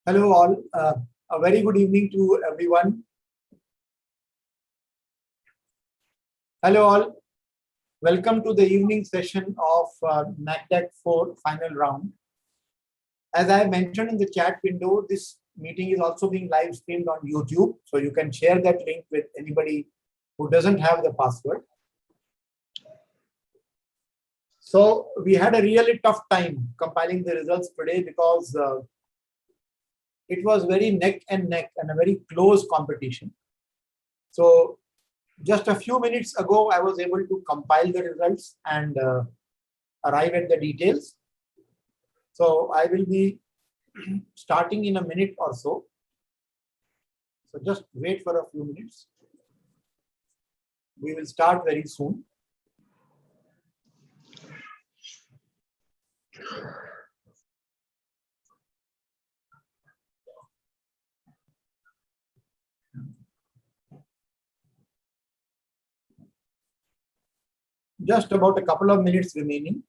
Hello all, a very good evening to everyone. Hello all, welcome to the evening session of NACDeC-IV final round. As I mentioned in the chat window, this meeting is also being live streamed on YouTube, so you can share that link with anybody who doesn't have the password. So we had a really tough time compiling the results today because it was very neck and neck and a very close competition. So just a few minutes ago, I was able to compile the results and arrive at the details. So I will be starting in a minute or so. So just wait for a few minutes. We will start very soon. Just about a couple of minutes remaining.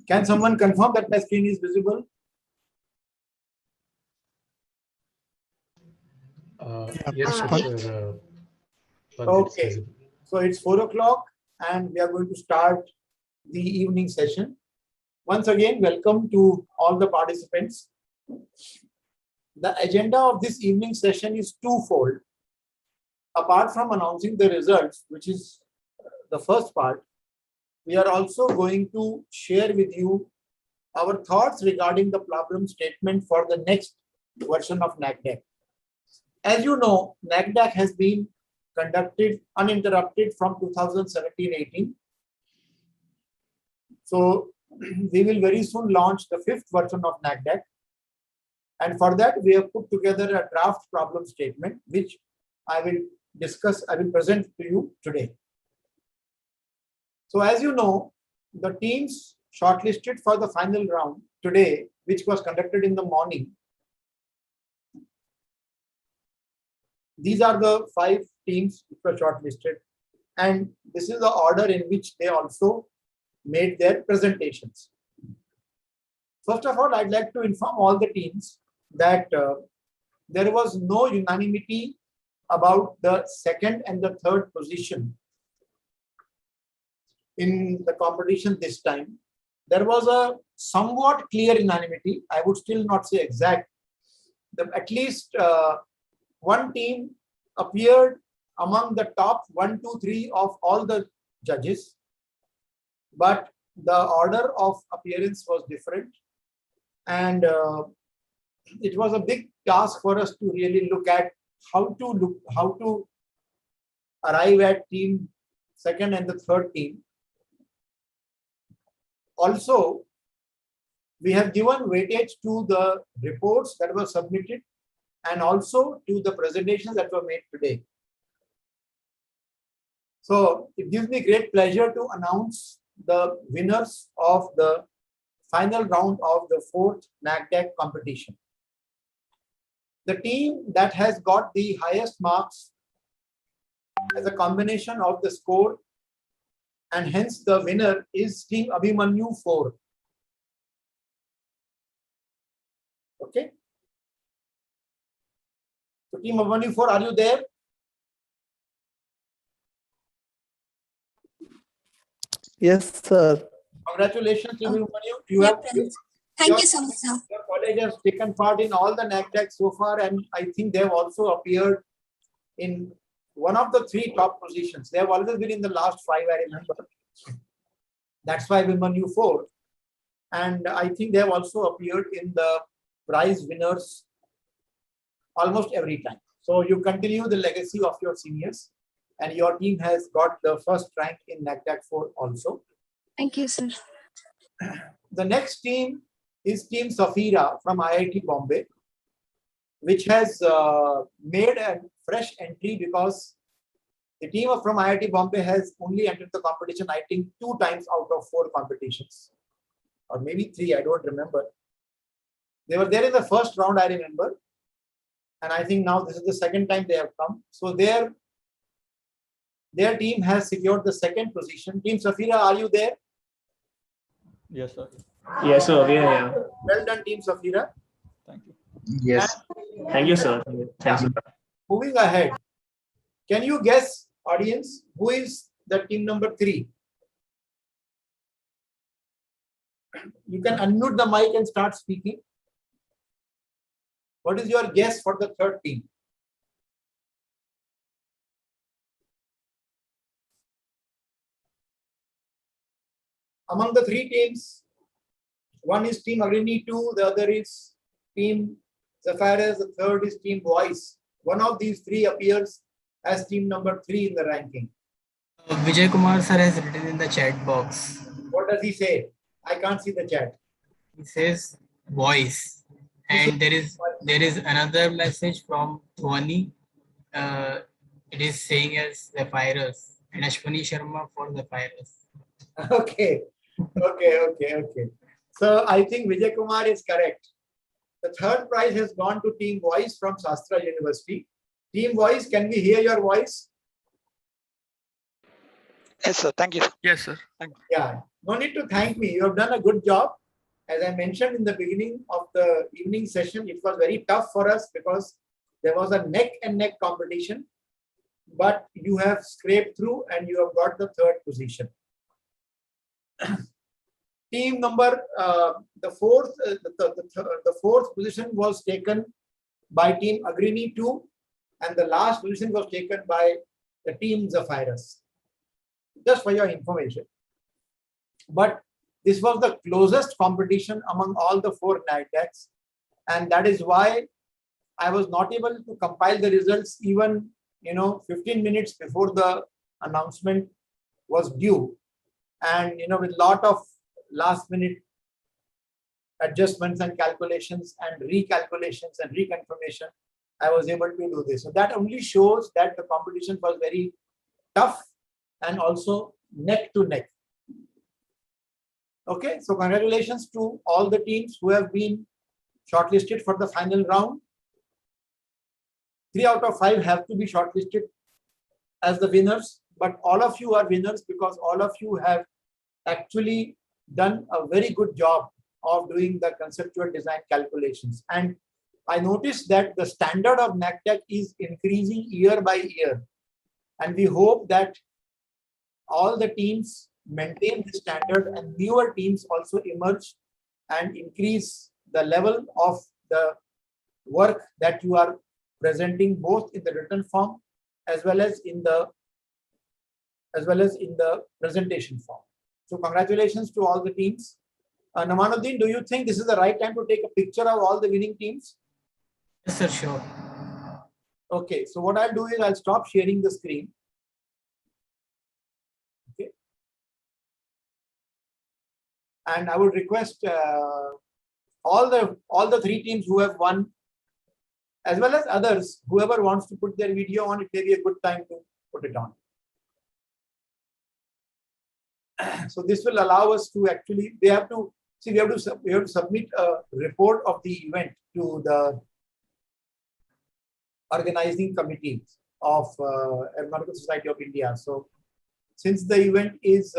Can someone confirm that my screen is visible? Yes, sir. Okay, so it's 4 o'clock and we are going to start the evening session. Once again, welcome to all the participants. The agenda of this evening session is twofold. Apart from announcing the results, which is the first part, we are also going to share with you our thoughts regarding the problem statement for the next version of NACDeC. As you know, NACDeC has been conducted uninterrupted from 2017-18. So we will very soon launch the 5th version of NACDeC. And for that, we have put together a draft problem statement, which I will present to you today. So as you know, the teams shortlisted for the final round today, which was conducted in the morning. These are the 5 teams which were shortlisted, and this is the order in which they also made their presentations. First of all, I'd like to inform all the teams that there was no unanimity about the second and the third position in the competition this time. There was a somewhat clear unanimity. I would still not say exact. At least one team appeared among the top 1, 2, 3 of all the judges, but the order of appearance was different, and it was a big task for us to really look at how to arrive at team second and the third team. Also, we have given weightage to the reports that were submitted and also to the presentations that were made today. So it gives me great pleasure to announce the winners of the final round of the 4th NACDeC competition. The team that has got the highest marks as a combination of the score, and hence the winner is Team Abhimanyu 4. Okay. So Team Abhimanyu 4, are you there? Yes, sir. Congratulations, Team Abhimanyu. You have Thank you so much, sir. Your college has taken part in all the NACDeC so far, and I think they have also appeared in one of the 3 top positions. They have always been in the last 5, I remember. That's why Abhimanyu 4. And I think they have also appeared in the prize winners almost every time. So you continue the legacy of your seniors, and your team has got the first rank in NACDeC-IV also. Thank you, sir. The next team is Team Safira from IIT Bombay, which has made a fresh entry because the team from IIT Bombay has only entered the competition, I think, 2 times out of 4 competitions, or maybe 3, I don't remember. They were there in the first round, I remember, and I think now this is the second time they have come. So their team has secured the 2nd position. Team Safira, are you there? Yes, sir. Yes, sir. We are here. Well done, Team Safira. Thank you. Yes. Thank you, sir. Thanks. Moving ahead, can you guess, audience, who is the team number 3? You can unmute the mic and start speaking. What is your guess for the 3rd team? Among the 3 teams, one is Team Agrini 2, the other is Team Zephyrus, the 3rd is Team Voice. One of these 3 appears as team number 3 in the ranking. Vijay Kumar sir has written in the chat box. What does he say? I can't see the chat. He says voice, and there is another message from Dhwani. It is saying as Zephyrus, and Ashwani Sharma for Zephyrus. Okay. So I think Vijay Kumar is correct. The 3rd prize has gone to Team Voice from Shastra University. Team Voice, can we hear your voice? Yes, sir. Thank you. Yes, sir. Yeah, no need to thank me. You have done a good job. As I mentioned in the beginning of the evening session, it was very tough for us because there was a neck and neck competition, but you have scraped through and you have got the 3rd position. Team number, the 4th position was taken by Team Agrini 2, and the last position was taken by the Team Zephyrus. Just for your information. But this was the closest competition among all the 4 NACDeCs, and that is why I was not able to compile the results even 15 minutes before the announcement was due, and with lot of last minute adjustments and calculations and recalculations and reconfirmation, I was able to do this. So that only shows that the competition was very tough and also neck to neck. Okay, so congratulations to all the teams who have been shortlisted for the final round. 3 out of 5 have to be shortlisted as the winners, but all of you are winners because all of you have actually done a very good job of doing the conceptual design calculations. And I noticed that the standard of NACDeC is increasing year by year, and we hope that all the teams maintain the standard and newer teams also emerge and increase the level of the work that you are presenting, both in the written form as well as in the presentation form. So congratulations to all the teams. Namanuddin, do you think this is the right time to take a picture of all the winning teams? Yes, sir, sure. Okay, so what I'll do is I'll stop sharing the screen. Okay. And I would request all the 3 teams who have won as well as others, whoever wants to put their video on, it may be a good time to put it on. So this will allow us to actually, we have to submit a report of the event to the organizing committee of Aeronautical Society of India. So since the event is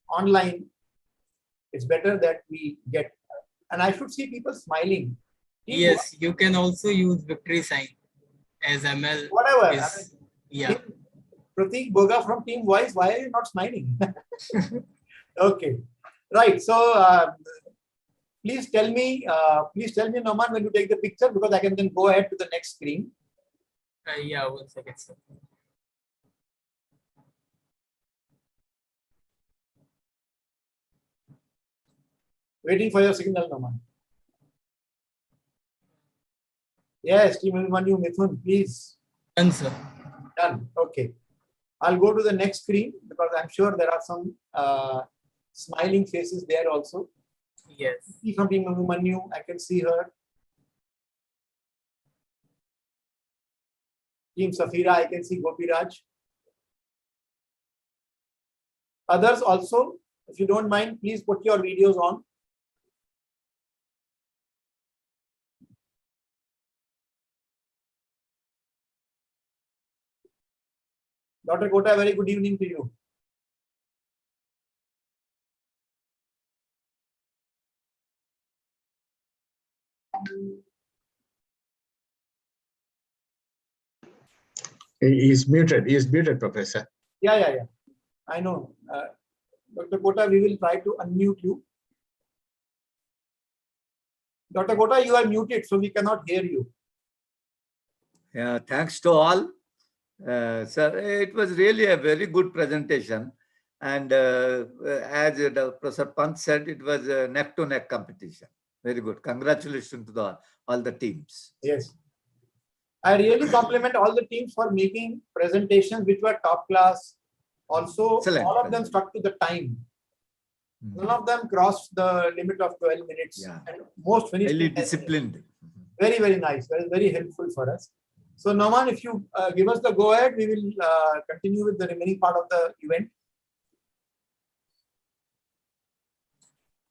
online, it's better that we get, and I should see people smiling. Yes, you can also use victory sign as ML. Whatever. Is, yeah. Pratik Boga from Team Voice, why are you not smiling? Okay, right. So please tell me, Noman, when you take the picture, because I can then go ahead to the next screen. Yeah, 1 second, sir. Waiting for your signal, Noman. Yes, Team Manu, Mithun, please. Done, sir. Done. Okay. I'll go to the next screen because I'm sure there are some smiling faces there also. Yes. From Team Manu, I can see her. Team Safira, I can see Gopiraj. Others also, if you don't mind, please put your videos on. Dr. Kota, very good evening to you. He is muted, Professor. Yeah. I know. Dr. Kota, we will try to unmute you. Dr. Kota, you are muted, so we cannot hear you. Yeah, thanks to all. Sir, it was really a very good presentation. And as Professor Pant said, it was a neck-to-neck competition. Very good. Congratulations to all the teams. Yes. I really compliment all the teams for making presentations which were top class. Also, excellent. All of them stuck to the time. None of them crossed the limit of 12 minutes. Yeah. And most finished. Highly disciplined. Very, very nice. That is very helpful for us. So, Naman, if you give us the go ahead, we will continue with the remaining part of the event.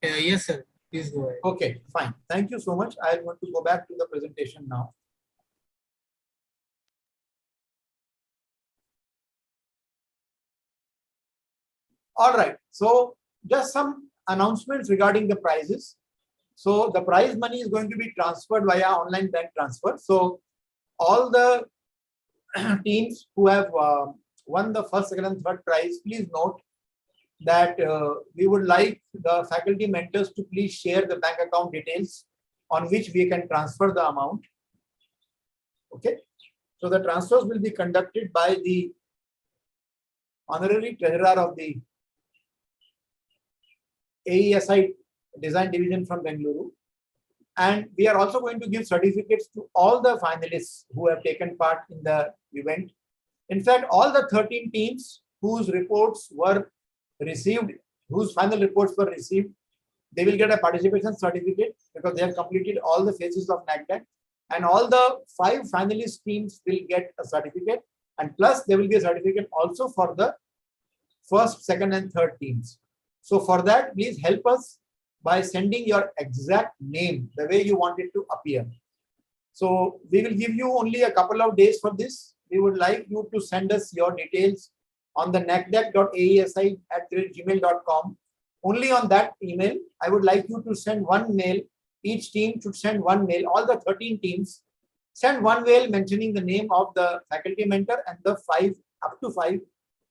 Yes, sir. Please go ahead. Okay, fine. Thank you so much. I want to go back to the presentation now. All right. So just some announcements regarding the prizes. So the prize money is going to be transferred via online bank transfer. So all the teams who have won the first, second, and third prize, please note that we would like the faculty mentors to please share the bank account details on which we can transfer the amount. Okay. So the transfers will be conducted by the honorary treasurer of the AESI Design Division from Bengaluru. And we are also going to give certificates to all the finalists who have taken part in the event. In fact, all the 13 teams whose reports were received, whose final reports were received, they will get a participation certificate because they have completed all the phases of NACDeC. And all the 5 finalist teams will get a certificate. And plus, there will be a certificate also for the first, second, and third teams. So for that, please help us by sending your exact name, the way you want it to appear. So we will give you only a couple of days for this. We would like you to send us your details on the nacdec.aesi@gmail.com. Only on that email, I would like you to send one mail. Each team should send one mail. All the 13 teams send one mail mentioning the name of the faculty mentor and the up to 5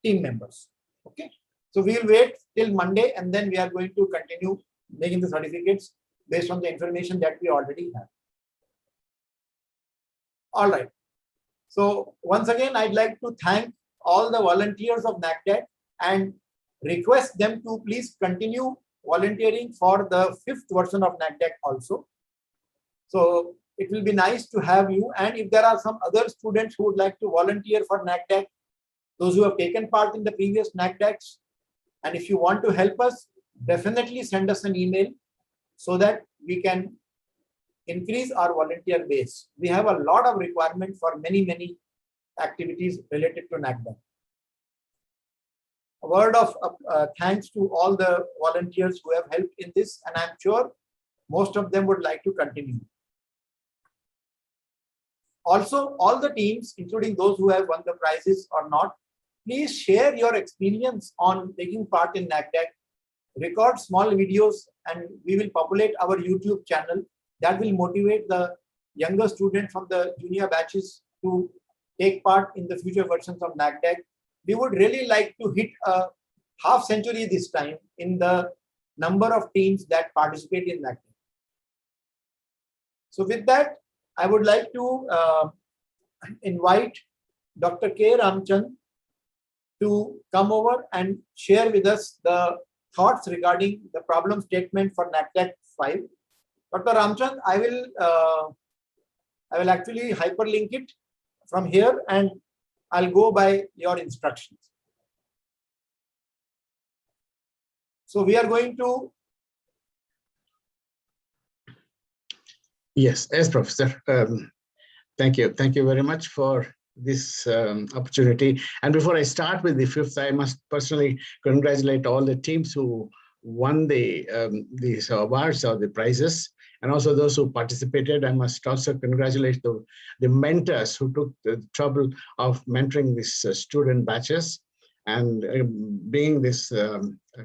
team members. Okay. So we will wait till Monday and then we are going to continue making the certificates based on the information that we already have. All right. So once again, I'd like to thank all the volunteers of NACDeC and request them to please continue volunteering for the 5th version of NACDeC also. So it will be nice to have you. And if there are some other students who would like to volunteer for NACDeC, those who have taken part in the previous NACDeCs, and if you want to help us, definitely send us an email so that we can increase our volunteer base. We have a lot of requirement for many activities related to NACDeC. A word of thanks to all the volunteers who have helped in this, and I'm sure most of them would like to continue. Also, all the teams, including those who have won the prizes or not, please share your experience on taking part in NACDeC. Record small videos and we will populate our YouTube channel. That will motivate the younger students from the junior batches to take part in the future versions of NACDeC. We would really like to hit a half century this time in the number of teams that participate in NACDeC. So with that, I would like to invite Dr. K. Ramchand to come over and share with us the thoughts regarding the problem statement for NACDeC-IV. Dr. Ramchand, I will actually hyperlink it from here and I'll go by your instructions. So we are going to. Yes, Professor. Thank you. Thank you very much for this opportunity. And before I start with the fifth, I must personally congratulate all the teams who won these awards or the prizes, and also those who participated. I must also congratulate the mentors who took the trouble of mentoring these student batches and bringing this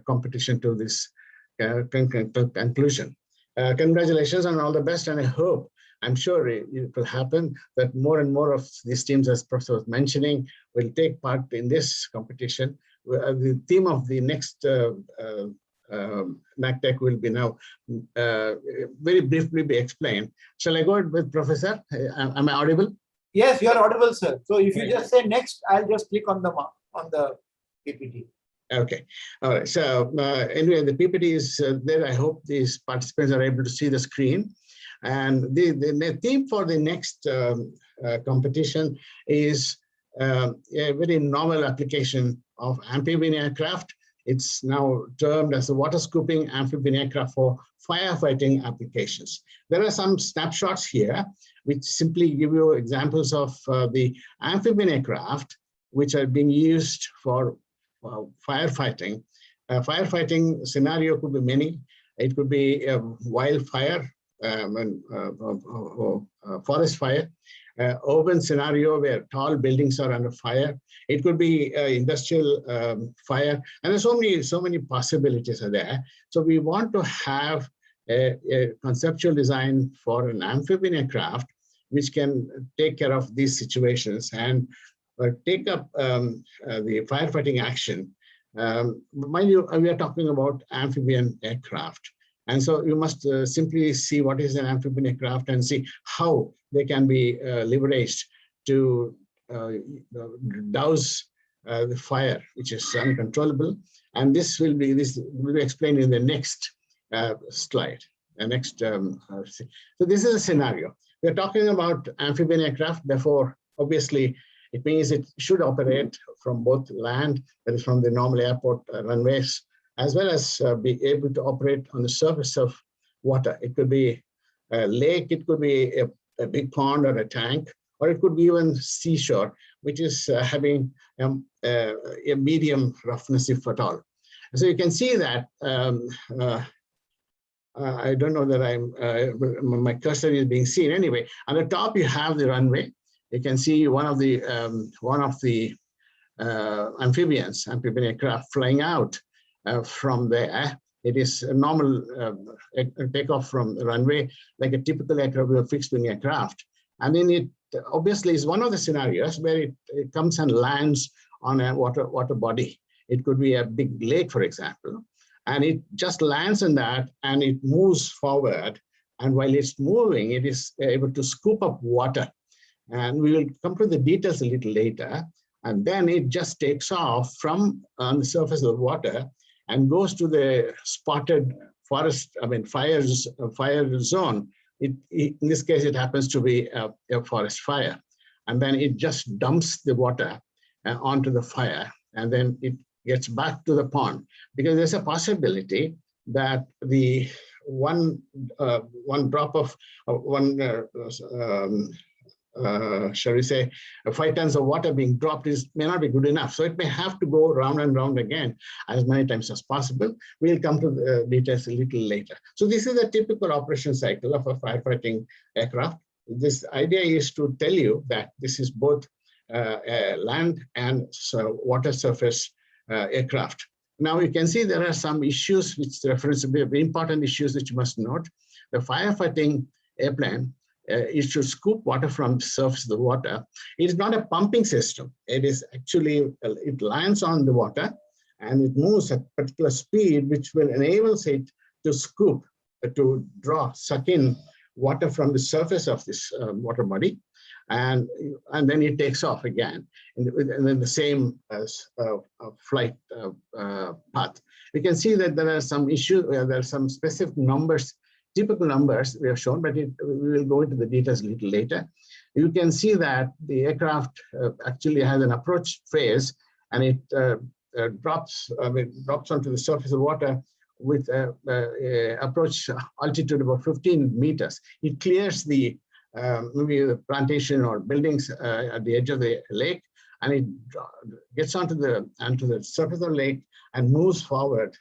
competition to this conclusion. Congratulations and all the best, and I hope, I'm sure it will happen that more and more of these teams, as Professor was mentioning, will take part in this competition. The theme of the next NACDeC will be now very briefly be explained. Shall I go with Professor? Am I audible? Yes, you are audible, sir. So if you just say next, I'll just click on the PPT. Okay. All right. So anyway, the PPT is there. I hope these participants are able to see the screen. And the theme for the next competition is a very novel application of amphibian aircraft. It's now termed as a water scooping amphibian aircraft for firefighting applications. There are some snapshots here which simply give you examples of the amphibian aircraft which are being used for firefighting. Firefighting scenario could be many. It could be a wildfire, forest fire, urban scenario where tall buildings are under fire. It could be industrial fire, and there's so many possibilities are there. So we want to have a conceptual design for an amphibian aircraft which can take care of these situations and take up the firefighting action. Mind you, we are talking about amphibian aircraft. And so you must simply see what is an amphibian aircraft and see how they can be leveraged to douse the fire, which is uncontrollable. And this will be explained in the next slide. The next. So this is a scenario. We are talking about amphibian aircraft. Therefore, obviously, it means it should operate from both land, that is from the normal airport runways, as well as be able to operate on the surface of water. It could be a lake, it could be a big pond or a tank, or it could be even seashore, which is having a medium roughness, if at all. So you can see that, I don't know that my cursor is being seen. Anyway, on the top you have the runway. You can see one of the amphibian aircraft flying out from there. It is a normal takeoff from the runway, like a typical aircraft with a fixed wing aircraft. And then it obviously is one of the scenarios where it comes and lands on a water body. It could be a big lake, for example, and it just lands in that and it moves forward. And while it's moving, it is able to scoop up water. And we will come to the details a little later. And then it just takes off from on the surface of the water and goes to the spotted forest, fire zone. In this case, it happens to be a forest fire. And then it just dumps the water onto the fire. And then it gets back to the pond, because there's a possibility that the one drop of shall we say, 5 tons of water being dropped may not be good enough. So it may have to go round and round again as many times as possible. We'll come to the details a little later. So this is a typical operation cycle of a firefighting aircraft. This idea is to tell you that this is both land and water surface aircraft. Now you can see there are some issues which reference very important issues that you must note. The firefighting airplane, it should scoop water from the surface of the water. It is not a pumping system. It is actually, it lands on the water and it moves at a particular speed, which will enable it to scoop, to suck in water from the surface of this water body. And then it takes off again, and then the same as flight path. You can see that there are some issues, there are some specific numbers, typical numbers we have shown, but we will go into the details a little later. You can see that the aircraft actually has an approach phase, and it drops onto the surface of water with a approach altitude about 15 meters. It clears the maybe the plantation or buildings at the edge of the lake, and it gets onto the surface of the lake and moves forward.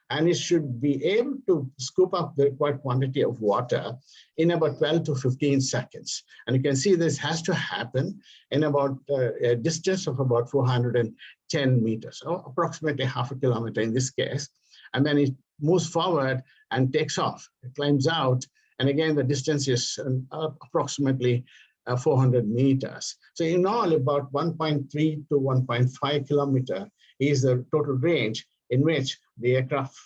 And it should be able to scoop up the required quantity of water in about 12 to 15 seconds. And you can see this has to happen in about a distance of about 410 meters, or approximately half a kilometer in this case. And then it moves forward and takes off. It climbs out. And again, the distance is approximately 400 meters. So in all, about 1.3 to 1.5 kilometer is the total range in which the aircraft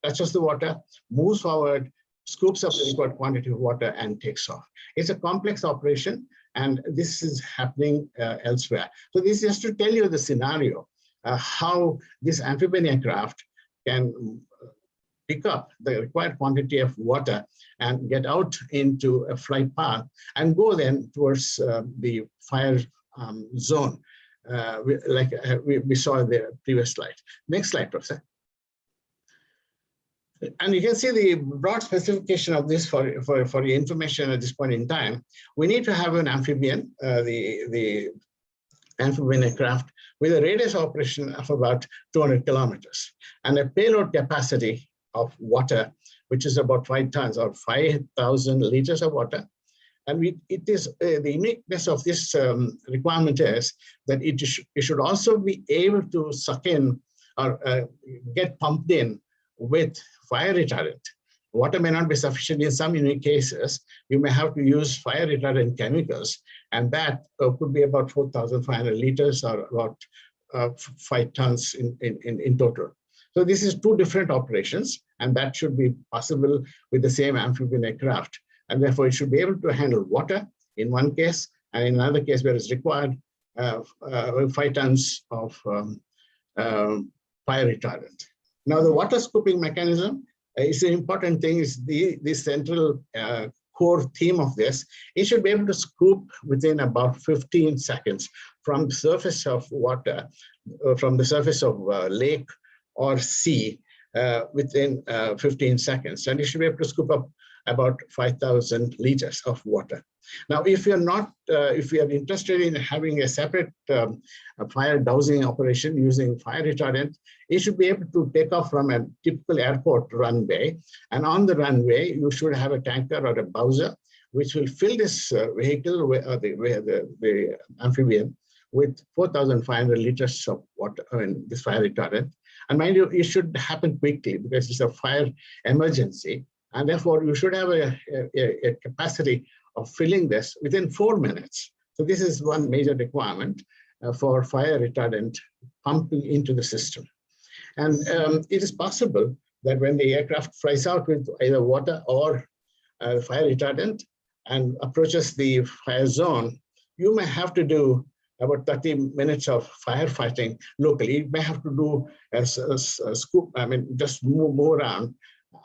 touches the water, moves forward, scoops up the required quantity of water, and takes off. It's a complex operation, and this is happening elsewhere. So this is just to tell you the scenario, how this amphibian aircraft can pick up the required quantity of water and get out into a flight path and go then towards the fire zone, like we saw in the previous slide. Next slide, Professor. And you can see the broad specification of this for your information at this point in time. We need to have an amphibian, the amphibian aircraft, with a radius operation of about 200 kilometers and a payload capacity of water, which is about 5 tons or 5,000 liters of water. And it is the uniqueness of this requirement is that it should also be able to suck in or get pumped in with fire retardant. Water may not be sufficient in some unique cases. You may have to use fire retardant chemicals, and that could be about 4,500 liters or about 5 tons in total. So this is 2 different operations, and that should be possible with the same amphibian aircraft. And therefore, it should be able to handle water in one case, and in another case where it's required, 5 tons of fire retardant. Now, the water scooping mechanism is an important thing, is the central core theme of this. It should be able to scoop within about 15 seconds from the surface of water, from the surface of lake or sea within 15 seconds. And you should be able to scoop up about 5,000 liters of water. Now, if you're not, if you are interested in having a separate fire dousing operation using fire retardant, it should be able to take off from a typical airport runway. And on the runway, you should have a tanker or a bowser, which will fill this vehicle, the amphibian, with 4,500 liters of water, this fire retardant. And mind you, it should happen quickly because it's a fire emergency. And therefore, you should have a capacity of filling this within 4 minutes. So this is one major requirement for fire retardant pumping into the system. And it is possible that when the aircraft flies out with either water or fire retardant and approaches the fire zone, you may have to do about 30 minutes of firefighting locally. You may have to do a scoop, just move around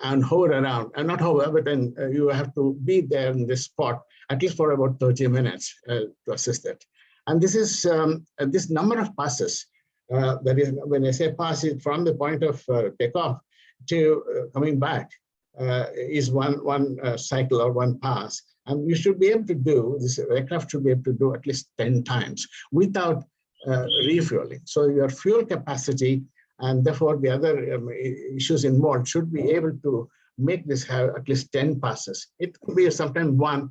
and hover around, and not hover, but then you have to be there in this spot at least for about 30 minutes to assist it. And this is this number of passes, that is, when I say pass, it from the point of takeoff to coming back. is one cycle or one pass. And you should be able to do, this aircraft should be able to do at least 10 times without refueling. So your fuel capacity and therefore the other issues involved should be able to make this have at least 10 passes. It could be sometimes 1,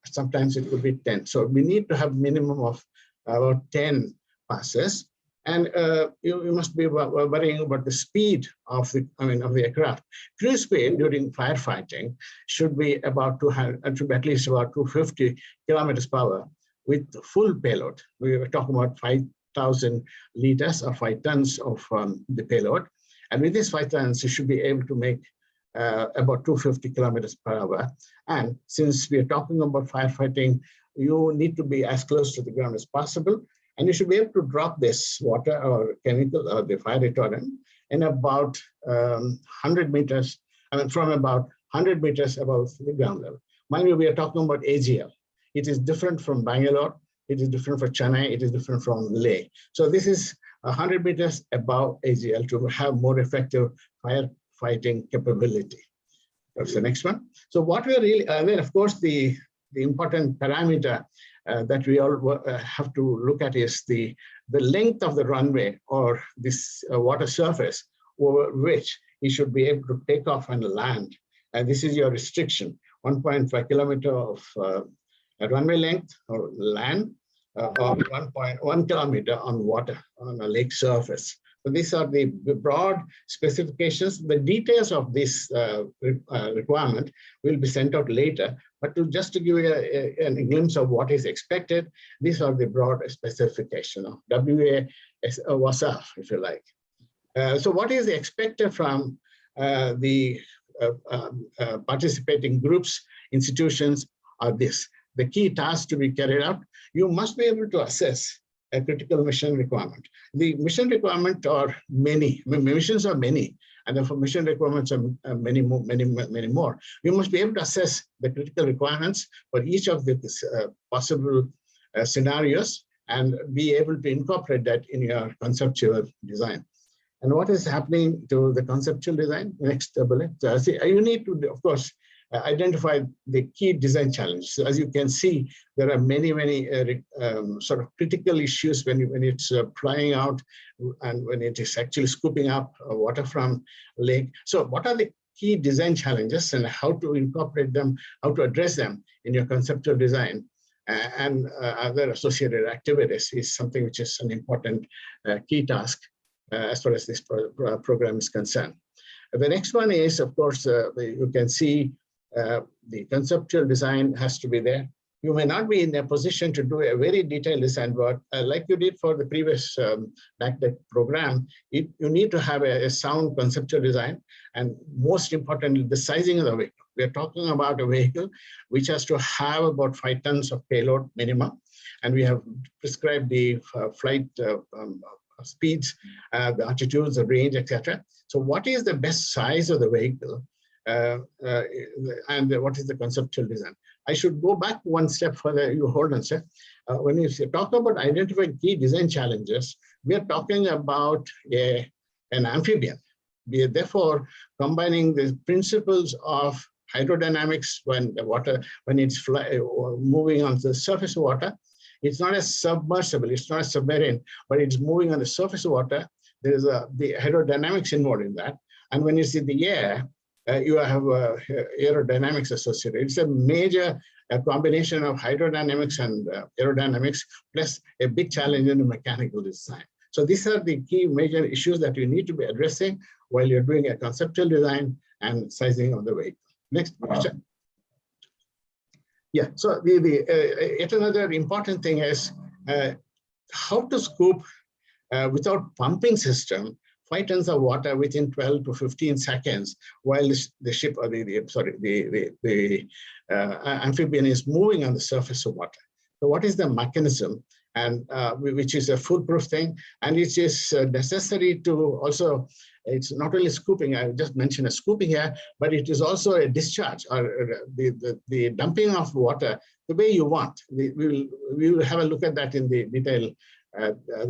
sometimes it could be 10. So we need to have minimum of about 10 passes. And you must be worrying about the speed of the aircraft. Cruise speed during firefighting should be about 200, should be at least about 250 kilometers per hour with full payload. We were talking about 5,000 liters or 5 tons of the payload. And with this 5 tons, you should be able to make about 250 kilometers per hour. And since we are talking about firefighting, you need to be as close to the ground as possible. And you should be able to drop this water or chemical or the fire retardant in about 100 meters, from about 100 meters above the ground level. Mind you, we are talking about AGL. It is different from Bangalore. It is different for Chennai. It is different from Leh. So this is 100 meters above AGL to have more effective firefighting capability. That's the next one. So what we are really, then of course, the important parameter that we all have to look at is the length of the runway or this water surface over which you should be able to take off and land. And this is your restriction, 1.5 kilometer of runway length or land, or 1.1 kilometer on water on a lake surface. So these are the broad specifications. The details of this requirement will be sent out later, but just to give you a glimpse of what is expected, these are the broad specifications of WA-WASAF, if you like. So what is expected from the participating groups, institutions are this. The key tasks to be carried out, you must be able to assess a critical mission requirement. The mission requirement are many, missions are many, and therefore mission requirements are many more. You must be able to assess the critical requirements for each of the possible scenarios and be able to incorporate that in your conceptual design. And what is happening to the conceptual design? Next bullet. You need to, of course, identify the key design challenges. So as you can see, there are many sort of critical issues when it's flying out and when it is actually scooping up water from lake. So what are the key design challenges and how to incorporate them, how to address them in your conceptual design and other associated activities is something which is an important key task as far as this program is concerned. The next one is, of course, you can see the conceptual design has to be there. You may not be in a position to do a very detailed design, but like you did for the previous NACDeC program, you need to have a sound conceptual design, and most importantly, the sizing of the vehicle. We are talking about a vehicle which has to have about 5 tons of payload minimum, and we have prescribed the flight speeds, the altitudes, the range, etc. So what is the best size of the vehicle? And what is the conceptual design? I should go back one step further. You hold on, sir. When you talk about identifying key design challenges, we are talking about an amphibian. We are therefore combining the principles of hydrodynamics when the water, when it's moving on the surface of water. It's not a submersible, it's not a submarine, but it's moving on the surface of water. There is the hydrodynamics involved in that. And when you see the air, you have aerodynamics associated. It's a major combination of hydrodynamics and aerodynamics, plus a big challenge in the mechanical design. So these are the key major issues that you need to be addressing while you're doing a conceptual design and sizing of the vehicle. Next question. Yeah, so yet another important thing is how to scoop without pumping system 5 tons of water within 12 to 15 seconds while the ship or the amphibian is moving on the surface of water. So what is the mechanism, and which is a foolproof thing, and it is necessary to also, it's not only scooping, I just mentioned a scooping here, but it is also a discharge or the dumping of water the way you want. We will have a look at that in the detailed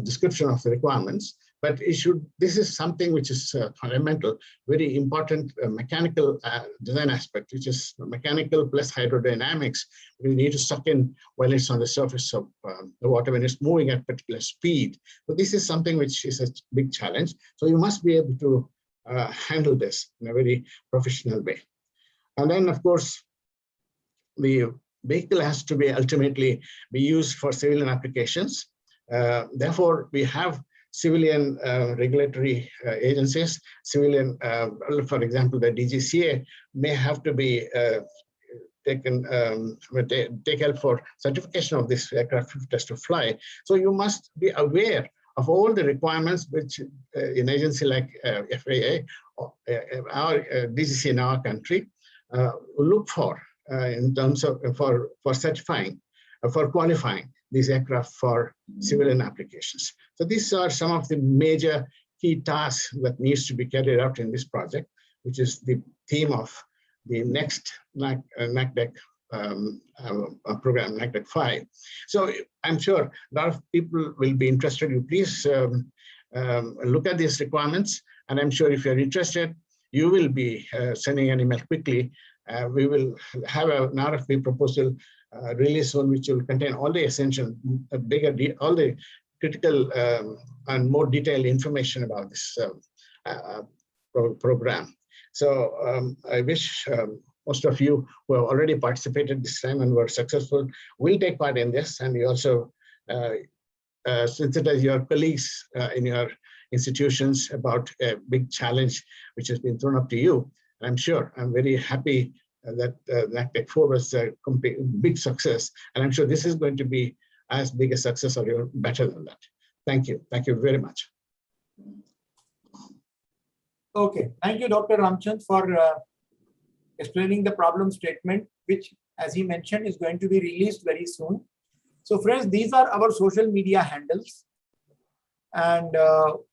description of the requirements. but this is something which is fundamental, very important mechanical design aspect, which is mechanical plus hydrodynamics. We need to suck in while it's on the surface of the water when it's moving at particular speed. So this is something which is a big challenge. So you must be able to handle this in a very professional way. And then, of course, the vehicle has to be ultimately be used for civilian applications. Therefore, we have civilian regulatory agencies, civilian, for example, the DGCA may have to be take help for certification of this aircraft test to fly. So you must be aware of all the requirements which an agency like FAA or our DGCA in our country look for in terms of for certifying, for qualifying these aircraft for civilian applications. So these are some of the major key tasks that needs to be carried out in this project, which is the theme of the next NACDeC program, NACDeC-IV. So I'm sure a lot of people will be interested. You please look at these requirements, and I'm sure if you're interested, you will be sending an email quickly. We will have an RFP proposal release soon, which will contain all the essential, all the critical and more detailed information about this program. So I wish most of you who have already participated this time and were successful will take part in this, and you also sensitize your colleagues in your institutions about a big challenge which has been thrown up to you. I'm sure, I'm very happy that NACDeC-IV was a big success, and I'm sure this is going to be as big a success or even better than that. Thank you. Thank you very much. Okay, thank you, Dr. Ramchand, for explaining the problem statement, which, as he mentioned, is going to be released very soon. So friends, these are our social media handles. And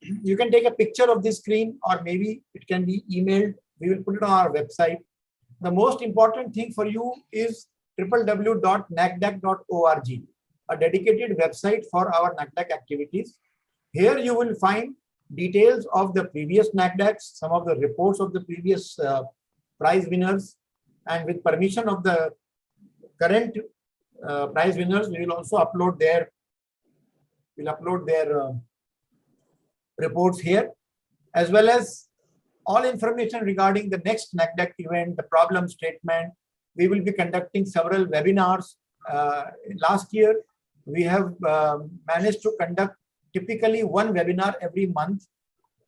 you can take a picture of this screen, or maybe it can be emailed. We will put it on our website. The most important thing for you is www.nacdec.org, a dedicated website for our NACDeC activities. Here you will find details of the previous NACDeCs, some of the reports of the previous prize winners, and with permission of the current prize winners, we will also upload their reports here, as well as all information regarding the next NACDeC event, the problem statement. We will be conducting several webinars. Last year, we have managed to conduct typically one webinar every month,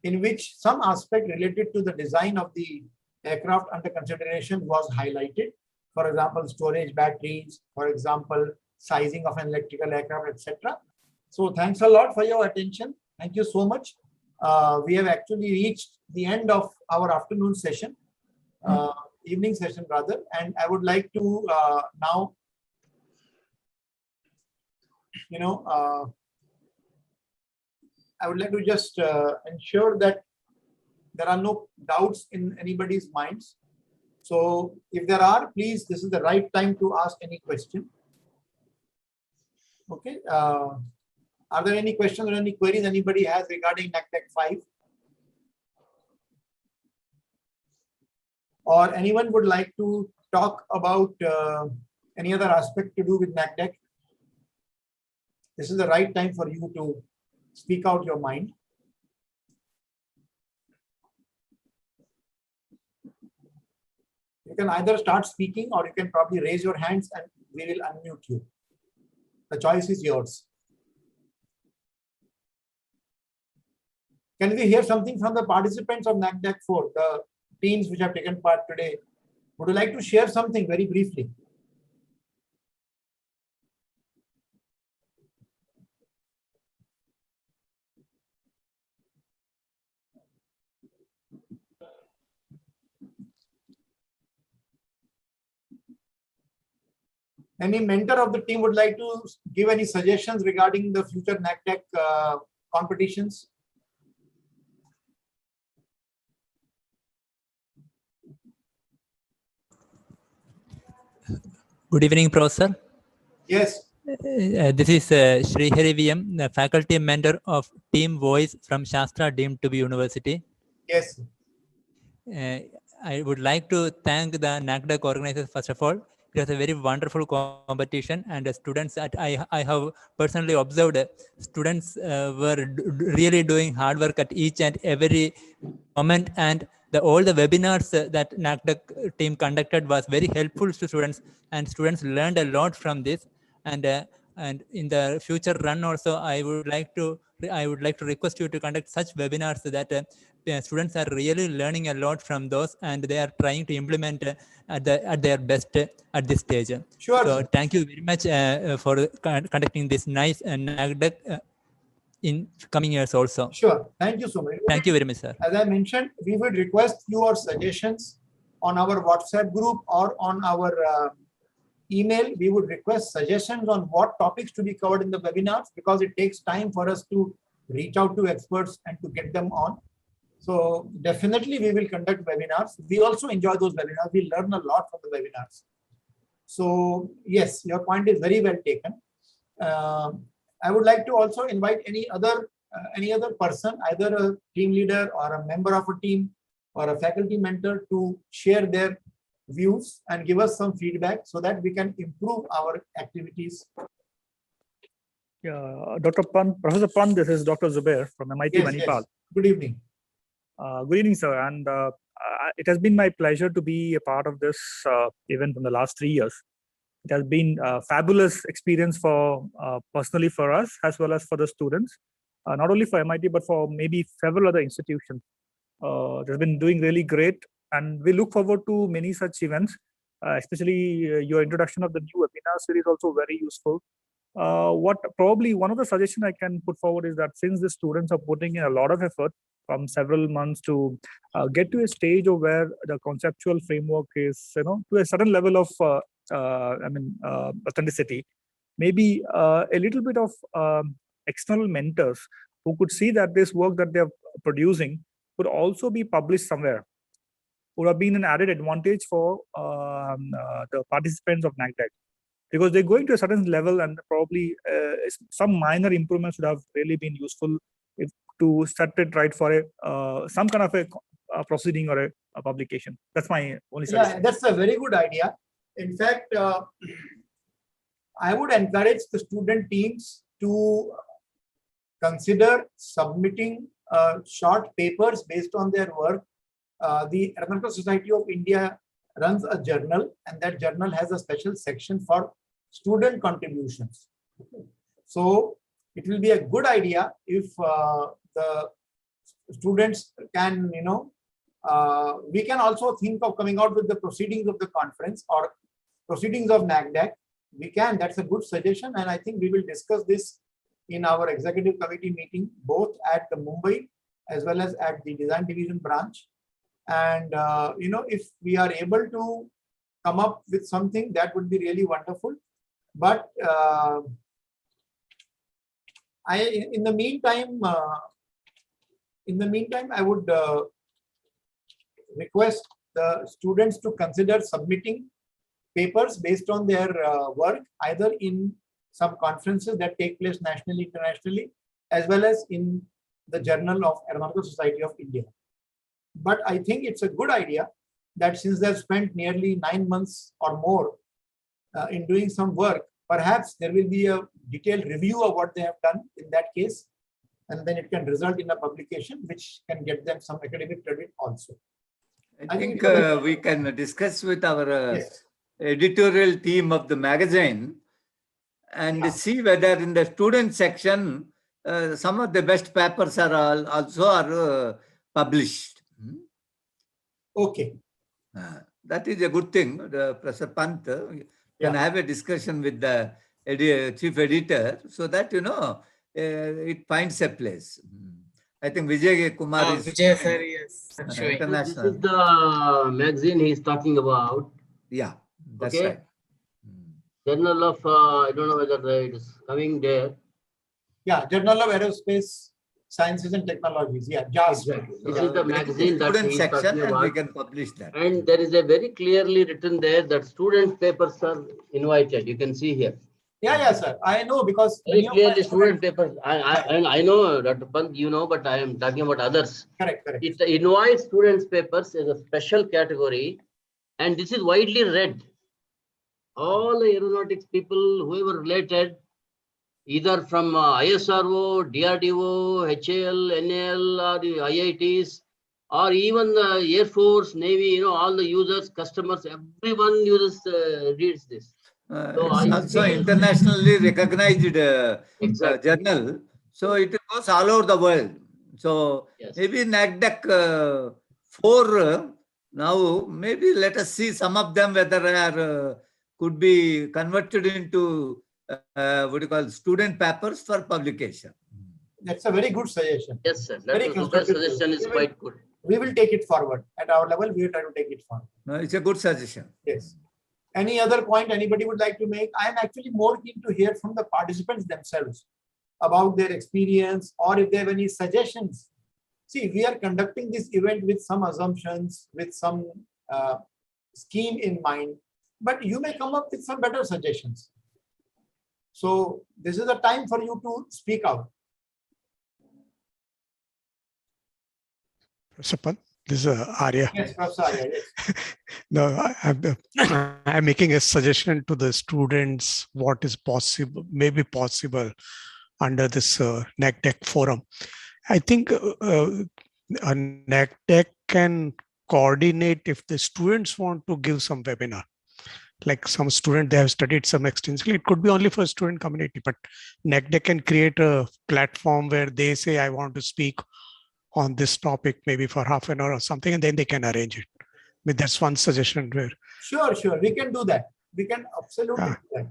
in which some aspect related to the design of the aircraft under consideration was highlighted. For example, storage batteries, for example, sizing of an electrical aircraft, etc. So thanks a lot for your attention. Thank you so much. We have actually reached the end of our afternoon session, evening session rather, and I would like to now, I would like to just ensure that there are no doubts in anybody's minds. So if there are, please, this is the right time to ask any question. Okay. Are there any questions or any queries anybody has regarding NACDeC-IV? Or anyone would like to talk about any other aspect to do with NACDeC? This is the right time for you to speak out your mind. You can either start speaking, or you can probably raise your hands and we will unmute you. The choice is yours. Can we hear something from the participants of NACDeC-IV, the teams which have taken part today? Would you like to share something very briefly? Any mentor of the team would like to give any suggestions regarding the future NACDeC competitions? Good evening, Professor. Yes. This is Srihari VM, the faculty member of Team Voice from Shastra deemed to be university. Yes. I would like to thank the NACDeC organizers first of all. It was a very wonderful competition, and the students that I have personally observed, students were really doing hard work at each and every moment, and all the webinars that NACDeC team conducted was very helpful to students, and students learned a lot from this. And in the future run also, I would like to request you to conduct such webinars so that students are really learning a lot from those, and they are trying to implement at their best at this stage. Sure. So thank you very much for conducting this nice NACDeC in coming years also. Sure. Thank you so much. Thank you very much, sir. As I mentioned, we would request your suggestions on our WhatsApp group or on our email. We would request suggestions on what topics to be covered in the webinars, because it takes time for us to reach out to experts and to get them on. So definitely we will conduct webinars. We also enjoy those webinars. We learn a lot from the webinars. So yes, your point is very well taken. I would like to also invite any other person, either a team leader or a member of a team or a faculty mentor, to share their views and give us some feedback so that we can improve our activities. Yeah, Dr. Pant, Professor Pant, this is Dr. Zubair from MIT Manipal. Yes. Good evening. Good evening, sir. And it has been my pleasure to be a part of this event in the last 3 years. It has been a fabulous experience for personally for us as well as for the students, not only for MIT but for maybe several other institutions. It has been doing really great, and we look forward to many such events. Especially your introduction of the new webinar series also very useful. What probably one of the suggestions I can put forward is that since the students are putting in a lot of effort from several months to get to a stage of where the conceptual framework is, to a certain level of authenticity, maybe a little bit of external mentors who could see that this work that they're producing could also be published somewhere, would have been an added advantage for the participants of NACDeC, because they're going to a certain level, and probably some minor improvements would have really been useful to set it right for some kind of a proceeding or a publication. That's my only suggestion. Yeah, that's a very good idea. In fact, I would encourage the student teams to consider submitting short papers based on their work. The Aeronautical Society of India runs a journal, and that journal has a special section for student contributions. So it will be a good idea if the students can, we can also think of coming out with the proceedings of the conference or proceedings of NACDeC. We can, that's a good suggestion, and I think we will discuss this in our executive committee meeting, both at the Mumbai as well as at the design division branch. And if we are able to come up with something, that would be really wonderful. But in the meantime, I would request the students to consider submitting papers based on their work, either in some conferences that take place nationally, internationally, as well as in the Journal of Aeronautical Society of India. But I think it's a good idea that since they've spent nearly 9 months or more in doing some work, perhaps there will be a detailed review of what they have done in that case, and then it can result in a publication which can get them some academic credit also. I think we can discuss with our editorial team of the magazine and see whether in the student section some of the best papers are also published. Okay. That is a good thing. Professor Pant can have a discussion with the chief editor so that, it finds a place. I think Vijay Kumar is Vijay sir, yes. international. This is the magazine he's talking about. Yeah, that's right. Journal of, I don't know whether it is coming there. Yeah, Journal of Aerospace Sciences and Technologies. Yeah, JAS. Exactly. This is the magazine that student he's section, talking and about. we can publish that. And there is a very clearly written there that student papers are invited. You can see here. Yeah, sir. I know because Very many of my clearly, student students- papers. I know, Dr. Pant, you know, but I am talking about others. Correct. It invites students' papers as a special category, and this is widely read. All the aeronautics people, whoever related, either from ISRO, DRDO, HAL, NAL, or the IITs, or even the Air Force, Navy, you know, all the users, customers, everyone reads this. So It's I also feel internationally recognized exactly. journal. So it goes all over the world. So Yes. maybe NACDeC-IV now, maybe let us see some of them whether could be converted into what do you call student papers for publication. That's a very good suggestion. Yes, sir. Very That constructive. suggestion is quite good. We will take it forward at our level. We will try to take it forward. No, it's a good suggestion. Yes. Any other point anybody would like to make? I am actually more keen to hear from the participants themselves about their experience, or if they have any suggestions. See, we are conducting this event with some assumptions, with some scheme in mind, but you may come up with some better suggestions. So this is the time for you to speak out. Professor Pant, this is Arya. Yes, Professor Arya. Yes. No, I'm making a suggestion to the students what is possible, maybe possible under this NACDeC forum. I think NACDeC can coordinate if the students want to give some webinar. Like some student, they have studied some extensively. It could be only for student community, but NACDeC can create a platform where they say, I want to speak on this topic, maybe for half an hour or something, and then they can arrange it. But that's one suggestion where. Sure. We can do that. We can absolutely do that.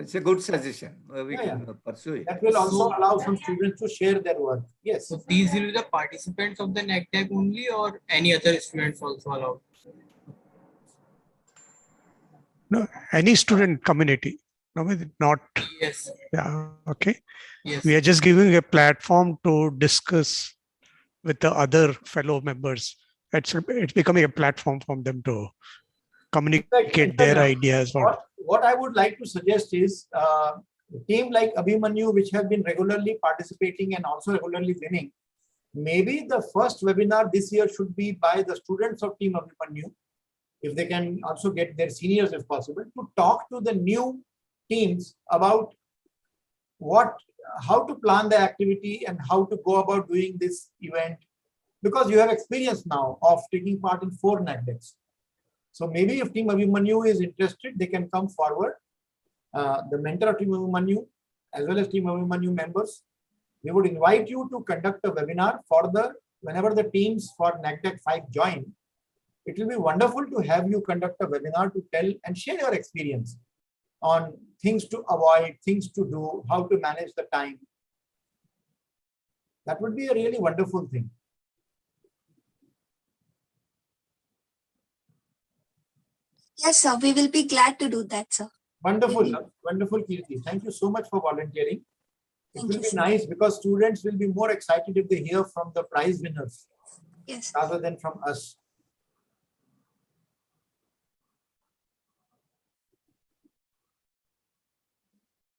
It's a good suggestion. We can pursue it. That will also allow some students to share their work. Yes. So these will be the participants of the NACDeC only, or any other students also allowed? No, any student community. No, not. Yes. Yeah. Okay. Yes. We are just giving a platform to discuss with the other fellow members. It's becoming a platform for them to communicate their ideas. What I would like to suggest is a team like Abhimanyu, which have been regularly participating and also regularly winning. Maybe the first webinar this year should be by the students of Team Abhimanyu, if they can also get their seniors if possible, to talk to the new teams about how to plan the activity and how to go about doing this event, because you have experience now of taking part in 4 NACDeCs. So maybe if Team Abhimanyu is interested, they can come forward. The mentor of Team Abhimanyu, as well as Team Abhimanyu members, we would invite you to conduct a webinar whenever the teams for NACDeC-IV join. It will be wonderful to have you conduct a webinar to tell and share your experience on things to avoid, things to do, how to manage the time. That would be a really wonderful thing. Yes, sir. We will be glad to do that, sir. Wonderful, wonderful, Kirti. Thank you so much for volunteering. It will be sir. nice because students will be more excited if they hear from the prize winners, yes, rather than from us.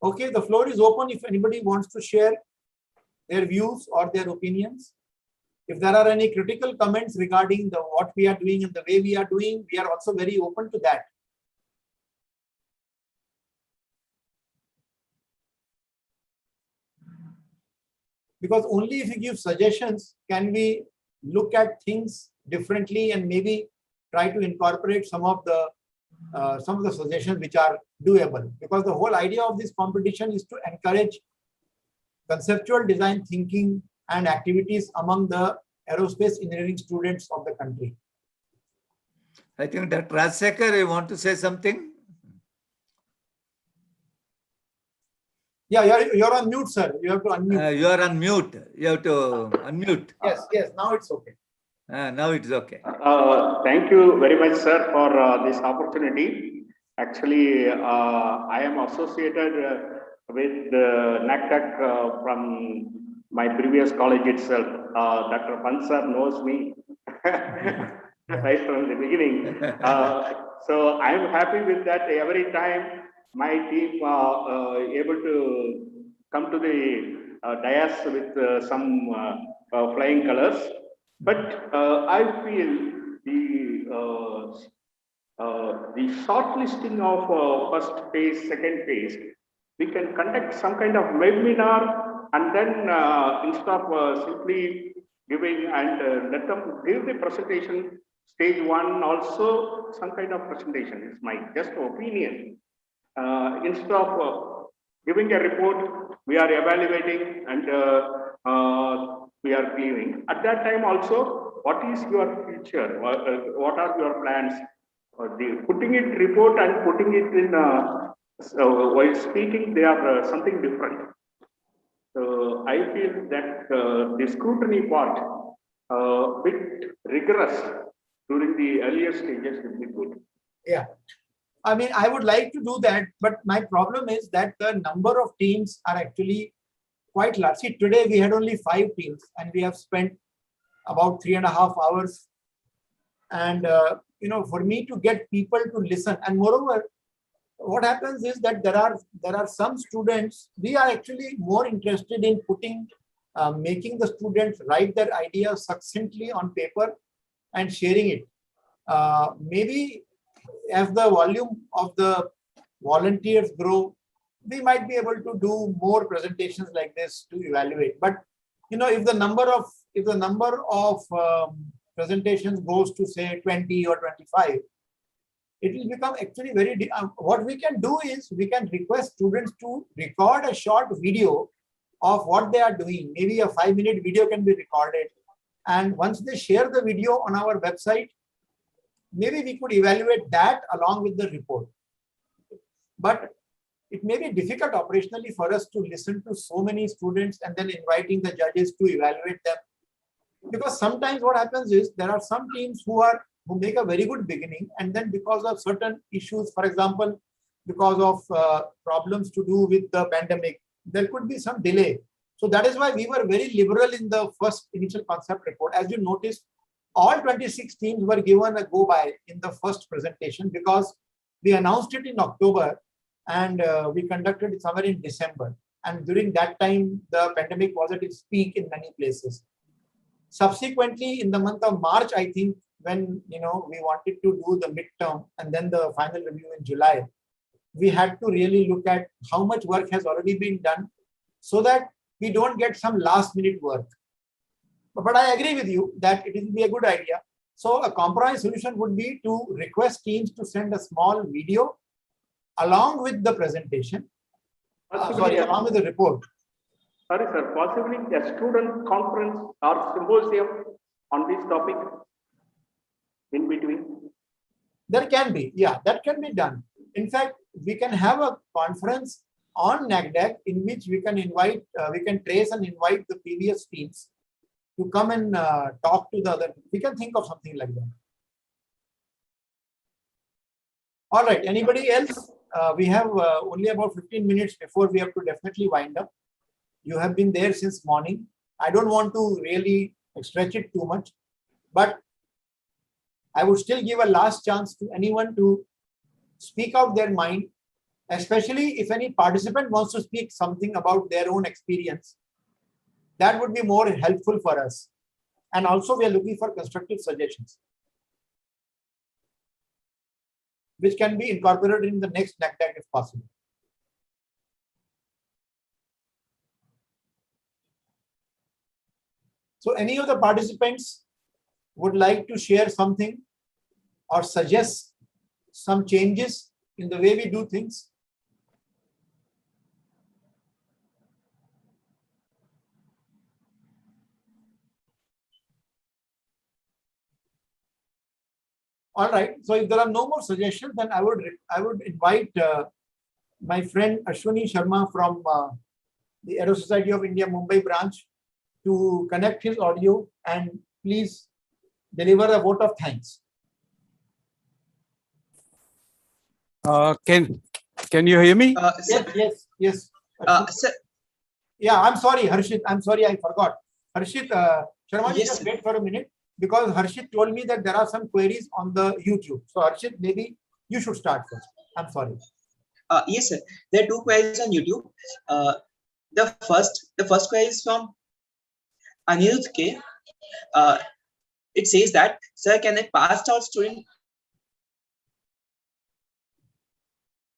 Okay, the floor is open if anybody wants to share their views or their opinions. If there are any critical comments regarding what we are doing and the way we are doing, we are also very open to that. Because only if you give suggestions can we look at things differently and maybe try to incorporate some of the suggestions which are doable. Because the whole idea of this competition is to encourage conceptual design thinking and activities among the aerospace engineering students of the country. I think Dr. Rajsekhar, you want to say something? Yeah, you're on mute, sir. You have to unmute. You are on mute. You have to unmute. Yes, now it's okay. Now it's okay. Thank you very much, sir, for this opportunity. Actually, I am associated with NACDeC from my previous college itself. Dr. Pant sir knows me right from the beginning. So I'm happy with that. Every time my team able to come to the dais with some flying colors. But I feel the shortlisting of first phase, second phase, we can conduct some kind of webinar, and then instead of simply giving and let them give the presentation, stage one also some kind of presentation. It's my just opinion. Instead of giving a report, we are evaluating and we are giving. At that time also, what is your future? What are your plans? Putting it report and putting it in while speaking, they are something different. So I feel that the scrutiny part bit rigorous during the earlier stages will be good. Yeah. I mean, I would like to do that, but my problem is that the number of teams are actually quite large. See, today we had only 5 teams and we have spent about 3.5 hours. And, you know, for me to get people to listen, and moreover, what happens is that there are some students, we are actually more interested in making the students write their ideas succinctly on paper and sharing it. Maybe as the volume of the volunteers grow, we might be able to do more presentations like this to evaluate. But you know, if the number of presentations goes to say 20 or 25, it will become actually very. What we can do is we can request students to record a short video of what they are doing. Maybe a 5-minute video can be recorded, and once they share the video on our website, maybe we could evaluate that along with the report. But it may be difficult operationally for us to listen to so many students and then inviting the judges to evaluate them. Because sometimes what happens is there are some teams who make a very good beginning, and then because of certain issues, for example, because of problems to do with the pandemic, there could be some delay. So that is why we were very liberal in the first initial concept report. As you noticed, all 26 teams were given a go-by in the first presentation because we announced it in October and we conducted it somewhere in December. And during that time, the pandemic was at its peak in many places. Subsequently, in the month of March, I think, when we wanted to do the midterm and then the final review in July, we had to really look at how much work has already been done so that we don't get some last-minute work. But I agree with you that it will be a good idea. So a compromise solution would be to request teams to send a small video along with the presentation, along with the report. Sorry, sir, possibly a student conference or symposium on this topic in between? There can be, yeah, that can be done. In fact, we can have a conference on NACDeC in which we can invite, we can trace and invite the previous teams to come and talk to the other. We can think of something like that. All right, anybody else? We have only about 15 minutes before we have to definitely wind up. You have been there since morning. I don't want to really stretch it too much, but I would still give a last chance to anyone to speak out their mind, especially if any participant wants to speak something about their own experience. That would be more helpful for us. And also we are looking for constructive suggestions, which can be incorporated in the next NACDeC if possible. So any of the participants would like to share something or suggest some changes in the way we do things? All right. So if there are no more suggestions, then I would invite my friend Ashwani Sharma from the Aero Society of India Mumbai branch to connect his audio and please deliver a vote of thanks. Can you hear me? Yes. Sir. Yeah, I'm sorry, Harshit. I'm sorry, I forgot. Harshit, Sharma, yes, just wait for a minute because Harshit told me that there are some queries on the YouTube. So Harshit, maybe you should start first. I'm sorry. Yes, sir. There are two queries on YouTube. The first query is from Anirudh K. It says that, sir, can a passed out student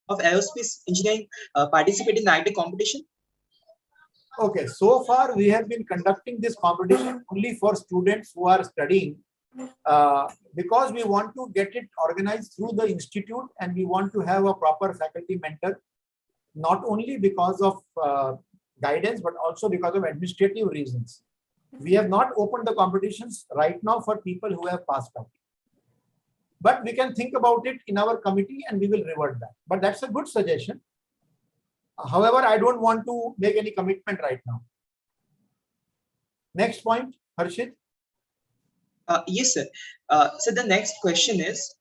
of aerospace engineering participate in the NACDeC competition? Okay, so far we have been conducting this competition only for students who are studying because we want to get it organized through the institute and we want to have a proper faculty mentor, not only because of guidance, but also because of administrative reasons. We have not opened the competitions right now for people who have passed out. But we can think about it in our committee and we will revert back. But that's a good suggestion. However, I don't want to make any commitment right now. Next point, Harshit. Yes, sir. So the next question is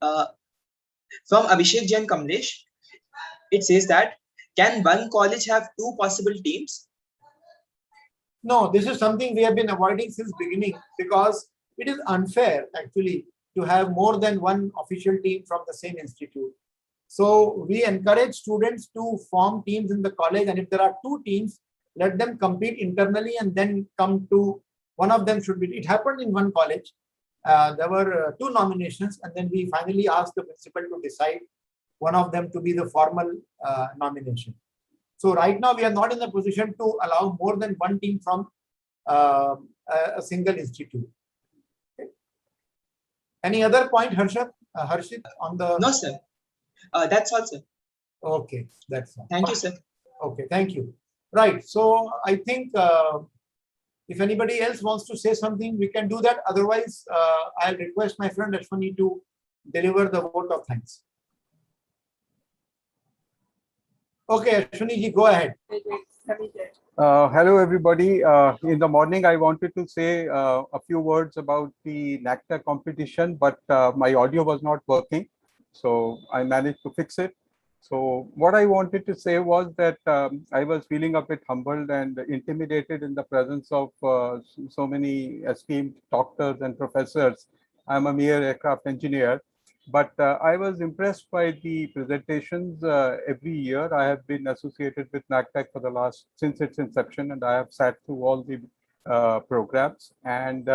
from Abhishek Jain Kamlesh. It says that, can one college have two possible teams? No, this is something we have been avoiding since beginning because it is unfair actually to have more than one official team from the same institute. So we encourage students to form teams in the college, and if there are two teams, let them compete internally and then come to one of them should be. It happened in one college. There were two nominations, and then we finally asked the principal to decide one of them to be the formal nomination. So right now we are not in the position to allow more than one team from a single institute. Okay. Any other point, Harshit, on the? No, sir. That's all, sir. Okay, that's all. Thank you, sir. Okay, thank you. Right. So I think if anybody else wants to say something, we can do that. Otherwise, I'll request my friend Ashwani to deliver the vote of thanks. Okay, Ashwani ji, go ahead. Hello, everybody. In the morning, I wanted to say a few words about the NACDeC competition, but my audio was not working, so I managed to fix it. So what I wanted to say was that I was feeling a bit humbled and intimidated in the presence of so many esteemed doctors and professors. I'm a mere aircraft engineer, but I was impressed by the presentations every year. I have been associated with NACDeC for since its inception, and I have sat through all the programs. And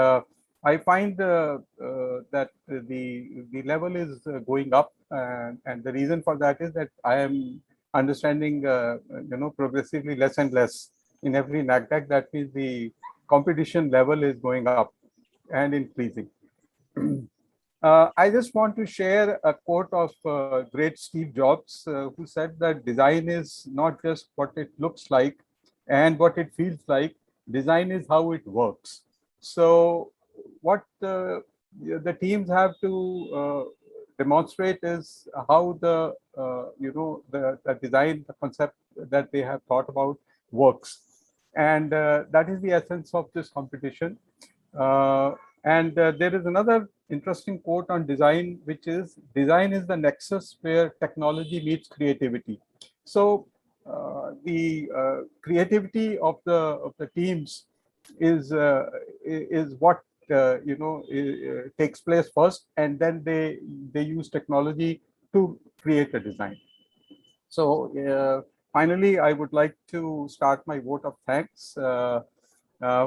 I find that the level is going up, and the reason for that is that I am understanding, progressively less and less in every NACDeC. That means the competition level is going up and increasing. I just want to share a quote of great Steve Jobs, who said that design is not just what it looks like and what it feels like. Design is how it works. So what the teams have to demonstrate is how the design, the concept that they have thought about works, and that is the essence of this competition. And there is another interesting quote on design, which is, design is the nexus where technology meets creativity. So the creativity of the teams is what takes place first, and then they use technology to create a design. So finally, I would like to start my vote of thanks.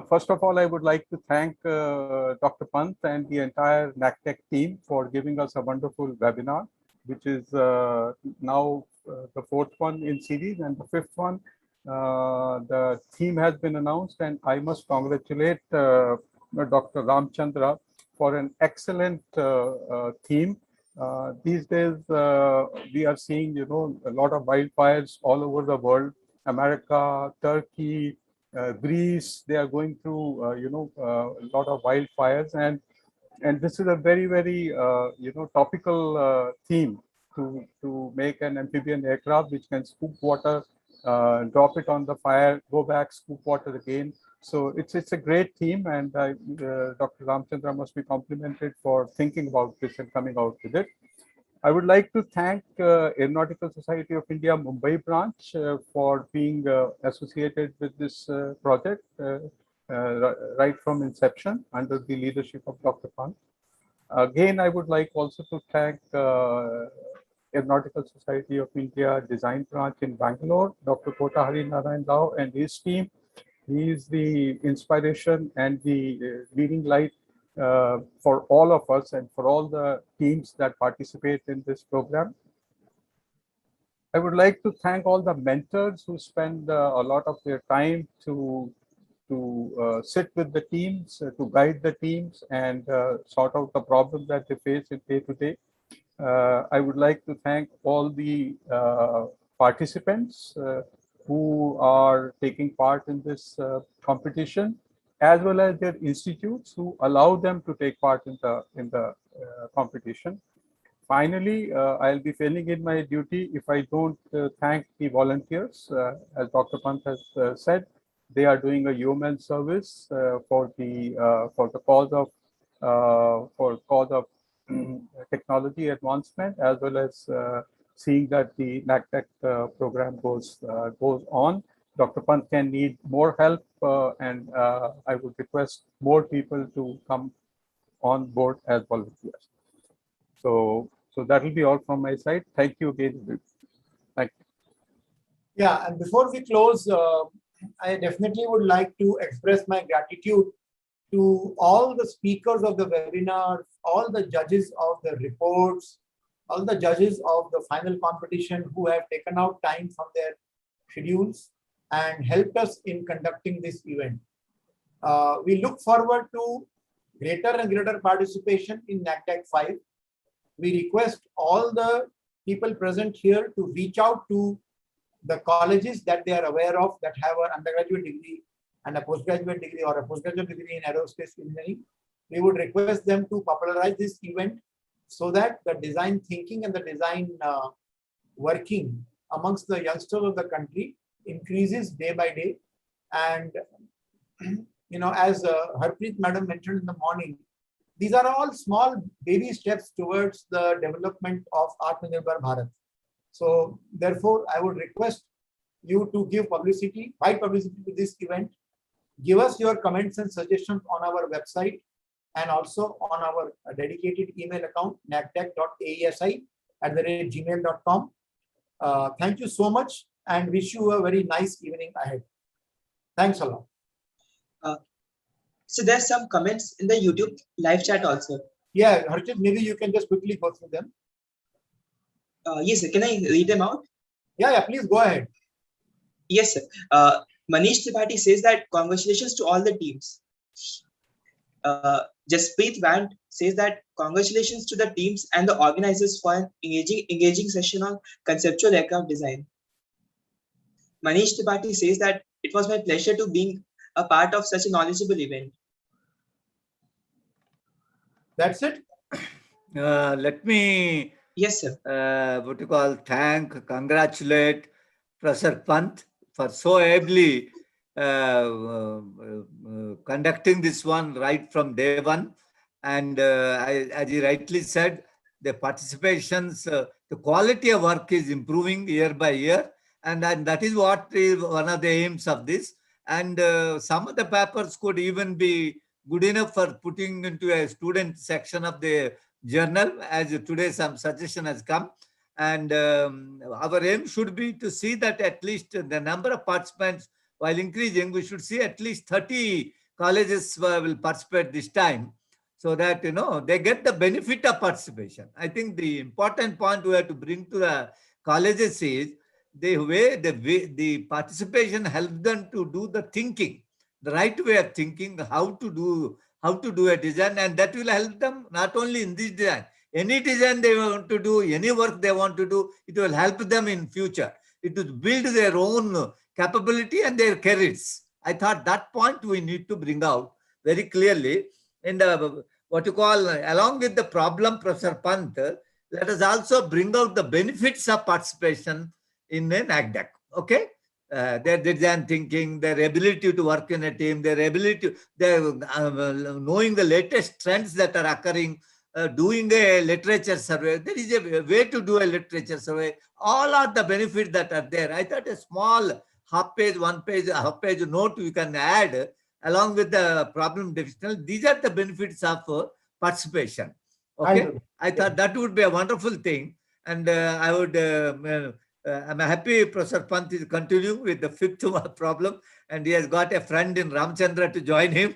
First of all, I would like to thank Dr. Pant and the entire NACDeC team for giving us a wonderful webinar, which is now the fourth one in series, and the fifth one. The theme has been announced, and I must congratulate Dr. Ramchandra for an excellent theme. These days, we are seeing, a lot of wildfires all over the world. America, Turkey, Greece, they are going through, a lot of wildfires, and this is a very, very, topical theme to make an amphibian aircraft which can scoop water, drop it on the fire, go back, scoop water again. So it's a great theme, and Dr. Ramchandra must be complimented for thinking about this and coming out with it. I would like to thank Aeronautical Society of India Mumbai branch for being associated with this project right from inception under the leadership of Dr. Pant. Again, I would like also to thank Aeronautical Society of India Design Branch in Bangalore, Dr. Kota Hari Narayan Rao and his team. He is the inspiration and the leading light for all of us and for all the teams that participate in this program. I would like to thank all the mentors who spend a lot of their time to sit with the teams, to guide the teams and sort out the problems that they face in day to day. I would like to thank all the participants who are taking part in this competition, as well as their institutes who allow them to take part in the competition. Finally, I'll be failing in my duty if I don't thank the volunteers. As Dr. Pant has said, they are doing a yeoman service for the cause of technology advancement, as well as seeing that the NACDeC program goes on. Dr. Pant can need more help, and I would request more people to come on board as volunteers. So that will be all from my side. Thank you again. Thank you. Yeah, and before we close, I definitely would like to express my gratitude to all the speakers of the webinar, all the judges of the reports, all the judges of the final competition who have taken out time from their schedules and helped us in conducting this event. We look forward to greater and greater participation in NACDeC-IV. We request all the people present here to reach out to the colleges that they are aware of that have an undergraduate degree and a postgraduate degree or a postgraduate degree in aerospace engineering. We would request them to popularize this event so that the design thinking and the design working amongst the youngsters of the country increases day by day. And as Harpreet Madam mentioned in the morning, these are all small baby steps towards the development of Atmanirbhar Bharat. So therefore, I would request you to give publicity, wide publicity to this event. Give us your comments and suggestions on our website and also on our dedicated email account, nacdec.aesi@gmail.com. Thank you so much and wish you a very nice evening ahead. Thanks a lot. So there's some comments in the YouTube live chat also. Yeah, Harshit, maybe you can just quickly go through them. Yes, sir. Can I read them out? Yeah, please go ahead. Yes, sir. Manish Tripathi says that congratulations to all the teams. Jaspreet Vand says that congratulations to the teams and the organizers for an engaging session on conceptual aircraft design. Manish Tripathi says that it was my pleasure to being a part of such a knowledgeable event. That's it. Let me, yes, sir. Congratulate Professor Pant for so ably conducting this one right from day one. And as he rightly said, the participations, the quality of work is improving year by year. And that is what is one of the aims of this. And some of the papers could even be good enough for putting into a student section of the journal, as today some suggestion has come. And our aim should be to see that at least the number of participants, while increasing, we should see at least 30 colleges will participate this time, so that, they get the benefit of participation. I think the important point we have to bring to the colleges is the way the participation helps them to do the thinking, the right way of thinking, how to do a design, and that will help them not only in this design, any design they want to do, any work they want to do, it will help them in future. It will build their own capability and their careers. I thought that point we need to bring out very clearly. And along with the problem, Professor Pant, let us also bring out the benefits of participation in an NACDeC. Okay? Their design thinking, their ability to work in a team, their ability, knowing the latest trends that are occurring, doing a literature survey. There is a way to do a literature survey. All are the benefits that are there. I thought a small half page note you can add along with the problem definition. These are the benefits of participation. Okay, I thought that would be a wonderful thing. And I would, I'm happy Professor Pant is continuing with the fifth problem, and he has got a friend in Ramchandra to join him.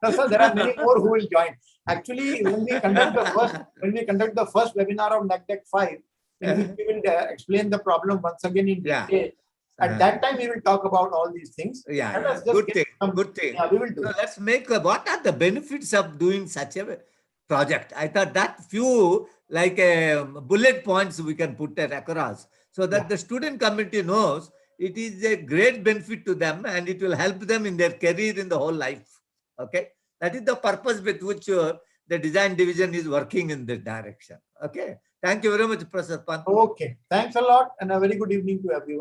No, sir, there are many more who will join. Actually, when we conduct the first webinar of NACDeC-IV, in which we will explain the problem once again in detail. At that time, we will talk about all these things. Good thing. Good thing. Yeah, we will do. So let's make what are the benefits of doing such a project? I thought that few like bullet points we can put it across so that the student community knows it is a great benefit to them and it will help them in their career in the whole life. Okay, that is the purpose with which the design division is working in this direction. Okay, thank you very much, Professor Pant. Okay, thanks a lot and a very good evening to everyone.